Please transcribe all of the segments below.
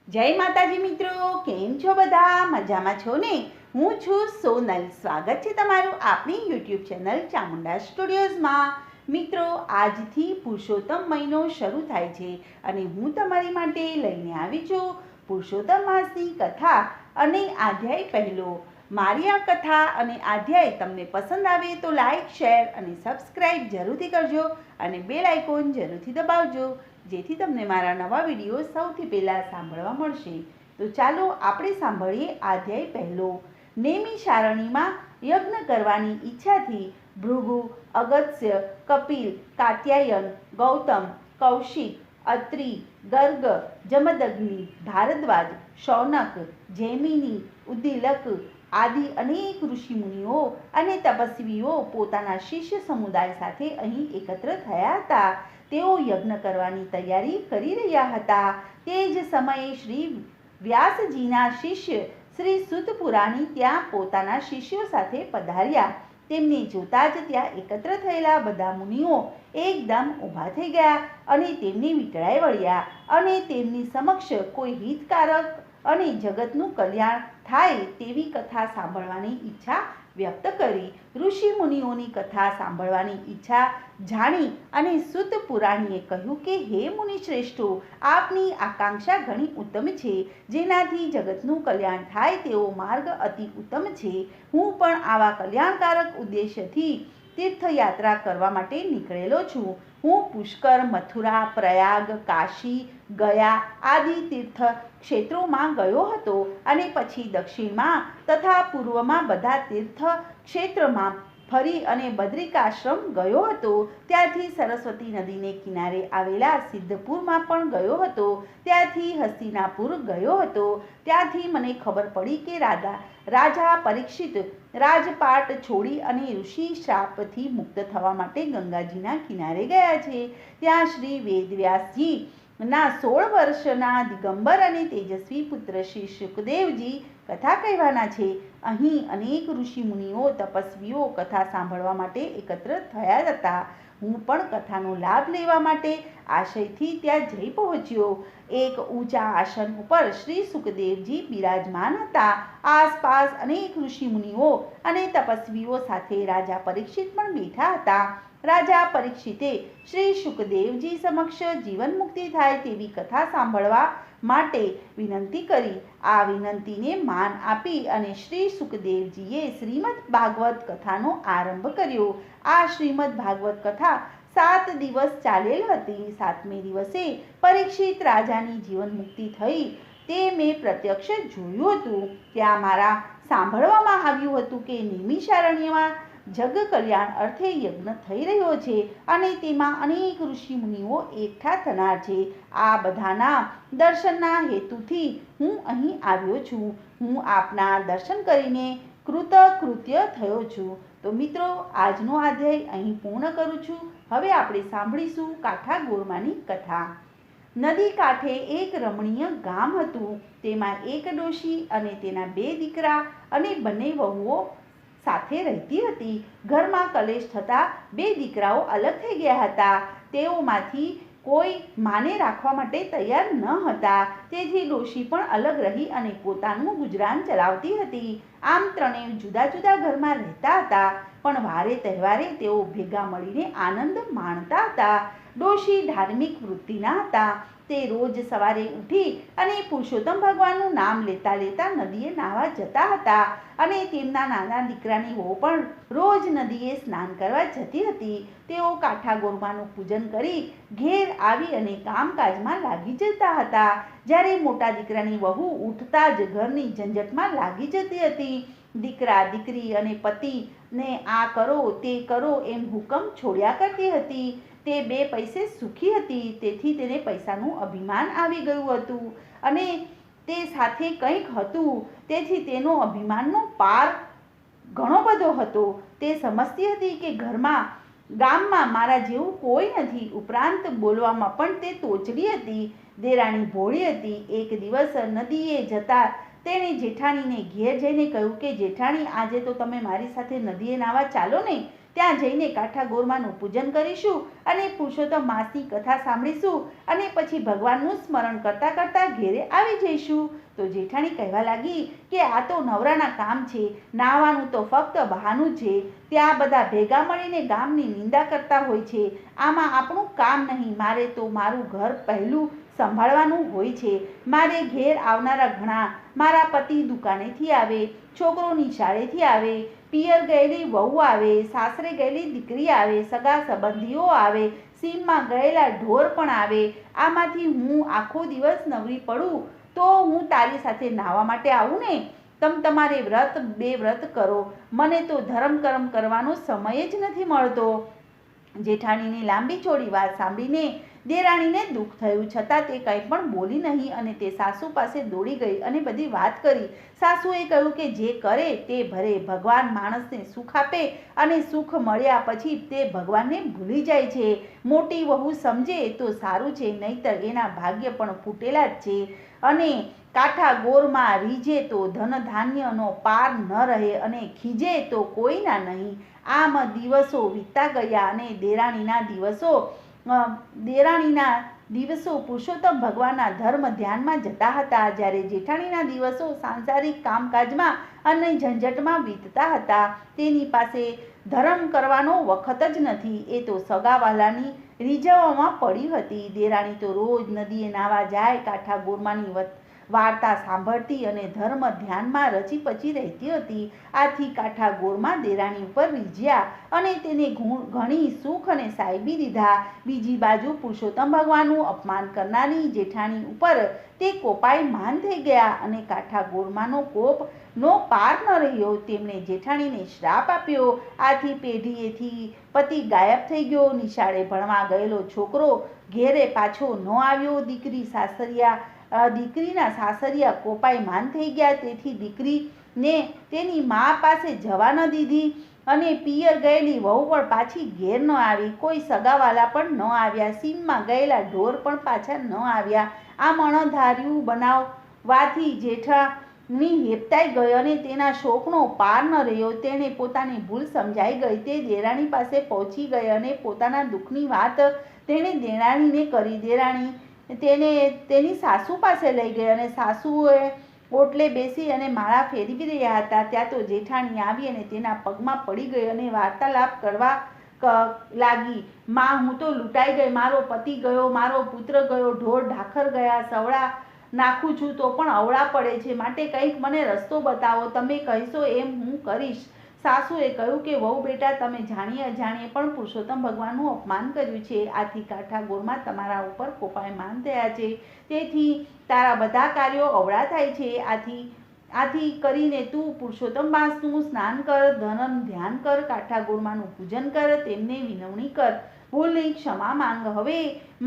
જય માતાજી મિત્રો, કેમ છો બધા? મજામાં છો ને? હું છું સોનલ. સ્વાગત છે તમારું આપણી યુટ્યુબ ચેનલ ચામુંડા સ્ટુડિયોઝમાં. મિત્રો, આજથી પુરુષોત્તમ મહિનો શરૂ થાય છે અને હું તમારી માટે લઈને આવી છું પુરુષોત્તમ માસની કથા અને આધ્યાય પહેલો. મારી આ કથા અને આધ્યાય તમને પસંદ આવે તો લાઈક, શેર અને સબસ્ક્રાઈબ જરૂરથી કરજો અને બેલ આઇકોન જરૂરથી દબાવજો, જેથી તમને મારા નવા વિડીયો સૌથી પહેલાં સાંભળવા મળશે. તો ચાલો આપણે સાંભળીએ આધ્યાય પહેલો. નેમિ સારણીમાં યજ્ઞ કરવાની ઈચ્છાથી ભૃગુ, અગસ્ત્ય, કપિલ, કાત્યાયન, ગૌતમ, કૌશિક, અત્રિ, ગર્ગ, જમદગ્નિ, ભારદ્વાજ, શૌનક, જૈમિની, ઉદ્દીલક આદિ અનેક ઋષિમુનિઓ અને તપસ્વીઓ પોતાના શિષ્ય સમુદાય સાથે અહીં એકત્ર થયા હતા. તેઓ યજ્ઞ કરવાની તૈયારી કરી રહ્યા હતા. તે જ સમયે શ્રી વ્યાસજીના શિષ્ય શ્રી સુતપુરાણી ત્યાં પોતાના શિષ્યો સાથે પધાર્યા. તેમને જોતા જ ત્યાં એકત્ર થયેલા બધા મુનિઓ એકદમ ઊભા થઈ ગયા અને તેમને વીંટળાઈ વળ્યા અને તેમની સમક્ષ કોઈ હિતકારક અને જગતનું કલ્યાણ થાય તેવી કથા સાંભળવાની ઈચ્છા વ્યક્ત કરી. ઋષિ મુનિઓની કથા સાંભળવાની ઈચ્છા જાણી અને સુત પુરાણીએ કહ્યું કે હે મુનિ શ્રેષ્ઠો, આપની આકાંક્ષા ઘણી ઉત્તમ છે. જેનાથી જગતનું કલ્યાણ થાય તેવો માર્ગ અતિ ઉત્તમ છે. હું પણ આવા કલ્યાણકારક ઉદ્દેશ્યથી તીર્થયાત્રા કરવા માટે નીકળેલો છું. હું પુષ્કર, મથુરા, પ્રયાગ, કાશી, ગયા આદિ તીર્થ ક્ષેત્રોમાં ગયો હતો અને પછી દક્ષિણમાં તથા પૂર્વમાં બધા તીર્થ ક્ષેત્રમાં ફરી અને બદ્રિકાશ્રમ ગયો હતો. ત્યાંથી સરસ્વતી નદીને કિનારે આવેલા સિદ્ધપુરમાં પણ ગયો હતો. ત્યાંથી હસ્તિનાપુર ગયો હતો. ત્યાંથી મને ખબર પડી કે રાજા પરીક્ષિત રાજપાટ છોડી અને ઋષિ શાપથી મુક્ત થવા માટે ગંગાજીના કિનારે ગયા છે. ત્યાં શ્રી વેદવ્યાસજી ના 16 વર્ષના દિગંબર અને તેજસ્વી પુત્ર શ્રી શુકદેવજી કથા કહેવાના છે. અહીં અનેક ઋષિ મુનિઓ તપસ્વીઓ કથા સાંભળવા માટે એકત્ર થયા હતા. હું પણ કથાનો લાભ લેવા માટે આશયથી ત્યાં જઈ પહોંચ્યો. એક ઊંચા આસન ઉપર શ્રી સુખદેવજી બિરાજમાન હતા. આસપાસ અનેક ઋષિ મુનિઓ અને તપસ્વીઓ સાથે રાજા પરીક્ષિત પણ બેઠા હતા. રાજા પરીક્ષિતે શ્રી શુકદેવજી સમક્ષ જીવન મુક્તિ થાય તેવી કથા સાંભળવા માટે વિનંતી કરી. આ વિનંતીને માન આપી અને શ્રી સુખદેવજીએ શ્રીમદ ભાગવત કથાનો આરંભ કર્યો. આ શ્રીમદ ભાગવત કથા 7 દિવસ ચાલેલ હતી. 7મે દિવસે પરીક્ષિત રાજાની જીવન મુક્તિ થઈ તે મેં પ્રત્યક્ષ જોયું હતું. ત્યાં મારા સાંભળવામાં આવ્યું હતું કે નૈમિષારણ્યમાં જગ કલ્યાણ અર્થે યજ્ઞ થઈ રહ્યો છે અને તેમાં અનેક ઋષિ મુનિઓ એકઠા થનાર છે. આ બધાના દર્શનના હેતુથી હું અહીં આવ્યો છું. હું આપના દર્શન કરીને કૃતકૃત્ય થયો છું. તો મિત્રો, આજનો અધ્યાય અહીં પૂર્ણ કરું છું. હવે આપણે સાંભળીશું કાઠાગોરમાની કથા. નદી કાંઠે એક રમણીય ગામ હતું. તેમાં એક ડોશી અને તેના 2 દીકરા અને બંને વહુઓ સાથે રહેતી હતી. ઘરમાં કલેશ થતાં 2 દીકરાઓ અલગ થઈ ગયા હતા. તેઓમાંથી કોઈ માને રાખવા માટે તૈયાર ન હતા. તેથી ડોશી પણ અલગ રહી અને પોતાનું ગુજરાન ચલાવતી હતી. આમ ત્રણેય જુદા જુદા ઘરમાં રહેતા હતા, પણ વારે તહેવારે તેઓ ભેગા મળીને આનંદ માણતા હતા. ડોશી ધાર્મિક વૃત્તિના હતા. તે રોજ સવારે ઉઠી અને પુરુષોત્તમ ભગવાનનું નામ લેતા લેતા નદીએ નાહવા જતા હતા અને તેમના નાના દીકરાની વહુ પણ રોજ નદીએ સ્નાન કરવા જતી હતી. તેઓ કાઠાગોરમાનું પૂજન કરી ઘેર આવી અને કામકાજમાં લાગી જતા હતા. જ્યારે મોટા દીકરાની વહુ ઉઠતા જ ઘરની ઝંઝટમાં લાગી જતી હતી. દીકરા, દીકરી અને પતિને આ કરો તે કરો એમ હુકમ છોડ્યા કરતી હતી. તે 2 પૈસે સુખી હતી, તેથી તેને પૈસાનું અભિમાન આવી ગયું હતું અને તે સાથે કંઈક હતું, તેથી તેનો અભિમાનનો પાર ઘણો બધો હતો. તે સમજતી હતી કે ગામમાં મારા જેવું કોઈ નથી. ઉપરાંત બોલવામાં પણ તે તોચડી હતી. દેરાણી ભોળી હતી. એક દિવસ નદીએ જતા તેણે જેઠાણીને ઘેર જઈને કહ્યું કે જેઠાણી, આજે તો તમે મારી સાથે નદીએ નાહવા ચાલો ને. ત્યાં જઈને કાંઠા ગોરમાનું પૂજન કરીશું અને પુરુષોત્તમ માસની કથા સાંભળીશું અને પછી ભગવાનનું સ્મરણ કરતાં કરતાં ઘેરે આવી જઈશું. તો જેઠાણી કહેવા લાગી કે આ તો નવરાના કામ છે, નાહવાનું તો ફક્ત બહાનું છે. ત્યાં બધા ભેગા મળીને ગામની નિંદા કરતા હોય છે. આમાં આપણું કામ નહીં. મારે તો મારું ઘર પહેલું સંભાળવાનું હોય છે. મારે ઘેર આવનારા ઘણા, મારા પતિ દુકાનેથી આવે, છોકરો નિશાળેથી આવે, પિયર ગયેલી વહુ આવે, સાસરે ગયેલી દીકરી આવે, સગા સંબંધીઓ આવે, સીમમાં ગયેલા ઢોર પણ આવે. આમાંથી હું આખો દિવસ નવરી પડું તો હું તારી સાથે નાહવા માટે આવું ને? તમારે બે વ્રત કરો, મને તો ધર્મ કર્મ કરવાનો સમય જ નથી મળતો. જેઠાણીની લાંબી ચોડી વાત સાંભળીને દેરાણીને દુઃખ થયું, છતાં તે કંઈ પણ બોલી નહીં અને તે સાસુ પાસે દોડી ગઈ અને બધી વાત કરી. સાસુએ કહ્યું કે જે કરે તે ભરે. ભગવાન માણસને સુખ આપે અને સુખ મળ્યા પછી તે ભગવાનને ભૂલી જાય છે. મોટી વહુ સમજે તો સારું છે, નહીતર એના ભાગ્ય પણ ફૂટેલા જ છે. અને કાંઠા ગોરમાં રીઝે તો ધન ધાન્યનો પાર ન રહે અને ખીજે તો કોઈના નહીં. આમ દિવસો વીતતા ગયા અને દેરાણીના દિવસો પુરુષોત્તમ ભગવાનના ધર્મ ધ્યાનમાં જતા હતા, જ્યારે જેઠાણીના દિવસો સાંસારિક કામકાજમાં અને ઝંઝટમાં વીતતા હતા. તેની પાસે ધર્મ કરવાનો વખત જ નથી. એ તો સગાવાલાની રીઝવવામાં પડી હતી. દેરાણી તો રોજ નદીએ નાહવા જાય, કાંઠા ગોરમાની વાર્તા સાંભળતી અને ધર્મ ધ્યાનમાં રચી પચી રહેતી હતી. આથી કાંઠા ગોરમાં દેરાણી ઉપર રીઝ્યા અને તેને ઘણી સુખ અને સાહેબી દીધા. બીજી બાજુ પુરુષોત્તમ ભગવાનનું અપમાન કરનારી જેઠાણી ઉપર તે કોપાયમાન થઈ ગયા અને કાંઠા ગોરમાનો કોપનો પાર ન રહ્યો. તેમણે જેઠાણીને શ્રાપ આપ્યો. આથી પેઢીએથી પતિ ગાયબ થઈ ગયો. નિશાળે ભણવા ગયેલો છોકરો ઘેરે પાછો ન આવ્યો. દીકરીના સાસરિયા કોપાયમાન થઈ ગયા. તેથી દીકરીને તેની મા પાસે જવા ન દીધી અને પિયર ગયેલી વહુ પણ પાછી ઘેર ન આવી. કોઈ સગાવાલા પણ ન આવ્યા. સીમમાં ગયેલા ઢોર પણ પાછા ન આવ્યા. આમ અણધાર્યું બનાવવાથી જેઠાણી હેપતાઈ ગઈ અને તેના શોકનો પાર ન રહ્યો. તેણે પોતાની ભૂલ સમજાઈ ગઈ. તે દેરાણી પાસે પહોંચી ગઈ અને પોતાના દુઃખની વાત તેણે દેરાણીને કરી. દેરાણી તેને તેની સાસુ પાસે લઈ ગઈ અને સાસુએ ઓટલે બેસી અને માળા ફેરવી રહ્યા હતા. ત્યાં તો જેઠાણી આવી અને તેના પગમાં પડી ગઈ અને વાર્તાલાપ કરવા લાગી. માં, હું તો લૂંટાઈ ગઈ. મારો પતિ ગયો, મારો પુત્ર ગયો, ઢોર ઢાખર ગયા, સવડા નાખું છું તો પણ અવળા પડે છે. માટે કંઈક મને રસ્તો બતાવો. તમે કહેશો એમ હું કરીશ. સાસુએ કહ્યું કે વહુ બેટા, તમે જાણીએ અજાણીએ પણ પુરુષોત્તમ ભગવાનનું અપમાન કર્યું છે. આથી કાંઠા ગોરમાં તમારા ઉપર કોપાયમાન થયા છે. તેથી તારા બધા કાર્યો અવળા થાય છે. આથી કરીને તું પુરુષોત્તમ માસનું સ્નાન કર, ધર્મ ધ્યાન કર, કાંઠા ગોરમાનું પૂજન કર, તેમને વિનવણી કર, ભૂલની ક્ષમા માંગ. હવે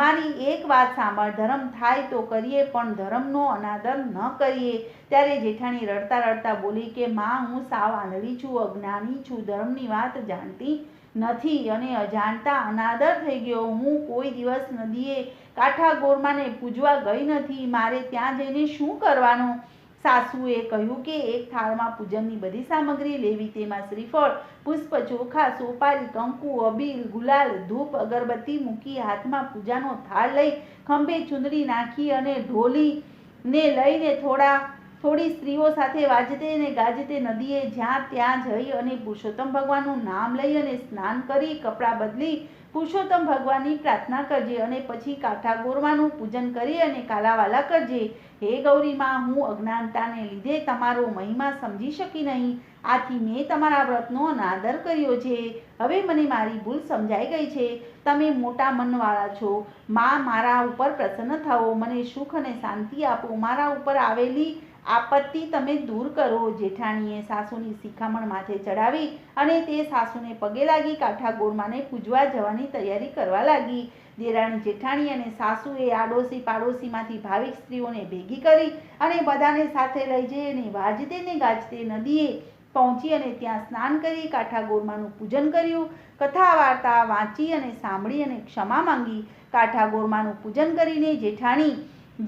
મારી એક વાત સાંભળ. ધર્મ થાય તો કરીએ, પણ ધર્મનો અનાદર ન કરીએ. ત્યારે જેઠાણી રડતા રડતા બોલી કે માં, હું સાવ આંધળી છું, અજ્ઞાની છું, ધર્મની વાત જાણતી નથી અને અજાણતા અનાદર થઈ ગયો. હું કોઈ દિવસ નદીએ કાંઠા ગોરમાને પૂજવા ગઈ નથી. મારે ત્યાં જઈને શું કરવાનું? સાસુએ કહ્યું કે એક થાળમાં પૂજનની બધી સામગ્રી લેવી. તેમાં શ્રીફળ, પુષ્પ, ચોખા, સોપારી, કંકુ, અબીલ, ગુલાલ, ધૂપ, અગરબત્તી મૂકી હાથમાં પૂજાનો થાળ લઈ ખંભે ચુંદડી નાખી અને ઢોલીને લઈને થોડી સ્ત્રીઓ સાથે વાજતે અને ગાજતે નદીએ જ્યાં ત્યાં જઈ અને પુરુષોત્તમ ભગવાનનું નામ લઈ અને સ્નાન કરી કપડાં બદલી પુરુષોત્તમ ભગવાનની પ્રાર્થના કરજે અને પછી કાંઠા ગોરમાનું પૂજન કરી અને કાલાવાલા કરજે. હે ગૌરીમાં, હું અજ્ઞાનતાને લીધે તમારો મહિમા સમજી શકી નહીં. આથી મેં તમારા વ્રતનો અનાદર કર્યો છે. હવે મને મારી ભૂલ સમજાઈ ગઈ છે. તમે મોટા મનવાળા છો. માં, મારા ઉપર પ્રસન્ન થાઓ, મને સુખ અને શાંતિ આપો, મારા ઉપર આવેલી આપત્તિ તમે દૂર કરો. જેઠાણીએ સાસુની શિખામણ માથે ચડાવી અને તે સાસુને પગે લાગી કાંઠા ગોરમાને પૂજવા જવાની તૈયારી કરવા લાગી. દેરાણી જેઠાણી અને સાસુએ આડોશી પાડોશીમાંથી ભાવિક સ્ત્રીઓને ભેગી કરી અને બધાને સાથે લઈ જઈ અને વાજતે ને ગાજતે નદીએ પહોંચી અને ત્યાં સ્નાન કરી કાંઠા ગોરમાનું પૂજન કર્યું. કથા વાર્તા વાંચી અને સાંભળી અને ક્ષમા માંગી. કાંઠા ગોરમાનું પૂજન કરીને જેઠાણી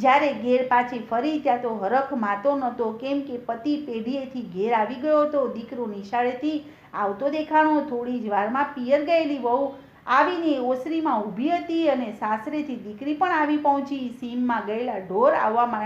જ્યારે ઘેર પાછી ફરી ત્યાં તો હરખ માતો નહોતો, કેમ કે પતિ પેઢીએથી ઘેર આવી ગયો હતો. દીકરો નિશાળેથી આવતો દેખાણો. થોડી જ વારમાં પિયર ગયેલી વહુ આવીને ઓસરીમાં ઊભી હતી અને સાસરેથી દીકરી પણ આવી પહોંચી. સીમમાં ગયેલા ઢોર આવવા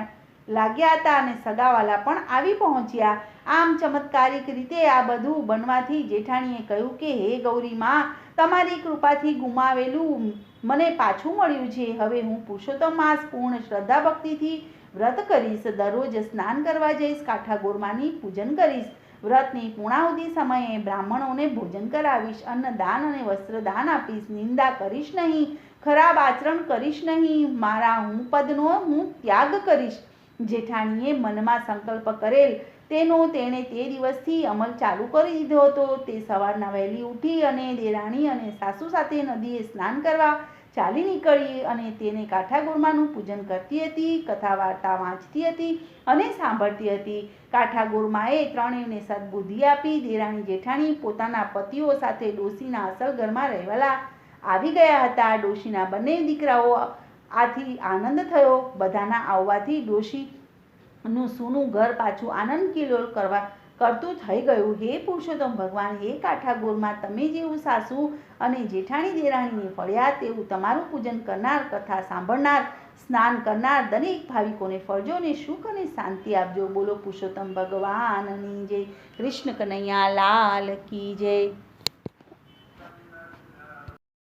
લાગ્યા હતા અને સગાવાલા પણ આવી પહોંચ્યા. આમ ચમત્કારિક રીતે આ બધું બનવાથી જેઠાણીએ કહ્યું કે હે ગૌરીમાં, તમારી કૃપાથી ગુમાવેલું મને પાછું મળ્યું છે. હવે હું પુરુષોત્તમ માસ પૂર્ણ શ્રદ્ધા ભક્તિથી વ્રત કરીશ. દરરોજ સ્નાન કરવા જઈશ, કાઠાગોરમાની પૂજન કરીશ. વ્રતની પૂર્ણાહુતિ સમયે બ્રાહ્મણોને ભોજન કરાવીશ, અન્નદાન અને વસ્ત્રદાન આપીશ. નિંદા કરીશ નહીં, ખરાબ આચરણ કરીશ નહીં. મારા હું પદનો હું ત્યાગ કરીશ. જેઠાણીએ મનમાં સંકલ્પ કરેલ તેનો તેણે તે દિવસથી અમલ ચાલુ કરી દીધો હતો. તે સવારના વહેલી ઉઠી અને દેરાણી અને સાસુ સાથે નદીએ સ્નાન કરવા ચાલી નીકળી અને તેને કાઠાગોરમાનું પૂજન કરતી હતી, કથા વાર્તા વાંચતી હતી અને સાંભળતી હતી. કાઠાગોરમાએ ત્રણેયને સદબુદ્ધિ આપી. દેરાણી જેઠાણી પોતાના પતિઓ સાથે ડોશીના અસલ ઘરમાં રહેવાલા આવી ગયા હતા. ડોશીના બંને દીકરાઓ આથી આનંદ થયો. બધાના આવવાથી ડોશીનું સૂનું ઘર પાછું આનંદ કિલ્લોલ કરતું થઈ ગયું. હે પુરુષોત્તમ ભગવાન, હે કાઠાગોરમાં, તમે જેવું સાસુ અને જેઠાણી દેરાણીને ફળ્યા તેવું તમારું પૂજન કરનાર, કથા સાંભળનાર, સ્નાન કરનાર દરેક ભાવિકોને ફળજો ને સુખ અને શાંતિ આપજો. બોલો પુરુષોત્તમ ભગવાનની જય. કૃષ્ણ કનૈયા લાલ કી જય.